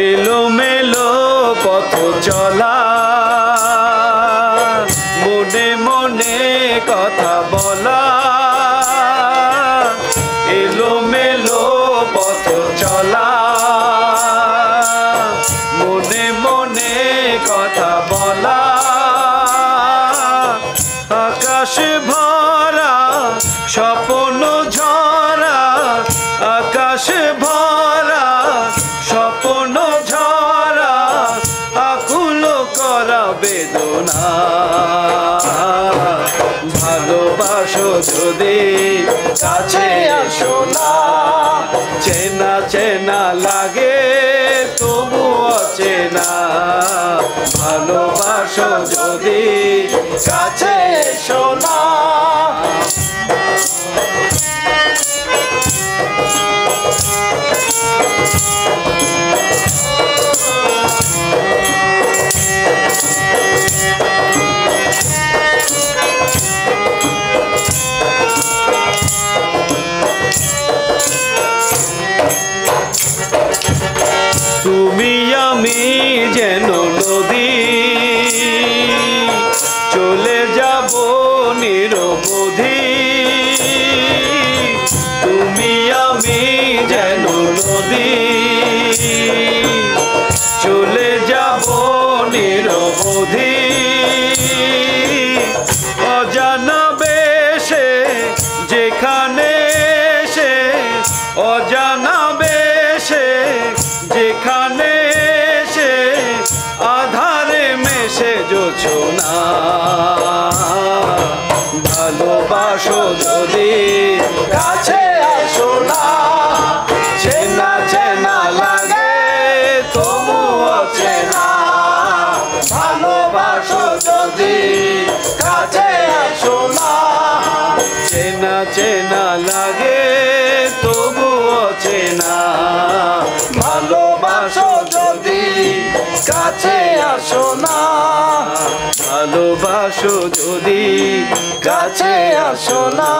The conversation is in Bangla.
এলোমেলো পথ চলা, মনে মনে কথা বলা। এলোমেলো পথ চলা, মনে মনে কথা বলা। আকাশ ভরা স্বপ্ন ঝরা, আকাশ ভরা স্বপ্ন ঝরা, আকুল করা বেদনা। ভালোবাসো যদি কাছে আসো না, চেনা চেনা লাগে তবু অচেনা। ভালোবাসো যদি কাছে এসো না। তুমি আমি যেন নদী, চলে যাব নিরবধি। তুমি আমি যেন নদী, চলে যাব নিরবধি। অজানা বেশে যেখানে সে, অজানা বেশে যেখানে সে, আধারে মেশে জোছনা। ভালোবাসো যদি কাছে আসো না, চেনা চেনা লাগে তবু অচেনা। ভালোবাসো যদি কাছে আসো না, চেনা চেনা লাগে তবু অচেনা। ভালোবাসো যদি কাছে আসো না, ভালোবাসো যদি কাছে আসো না।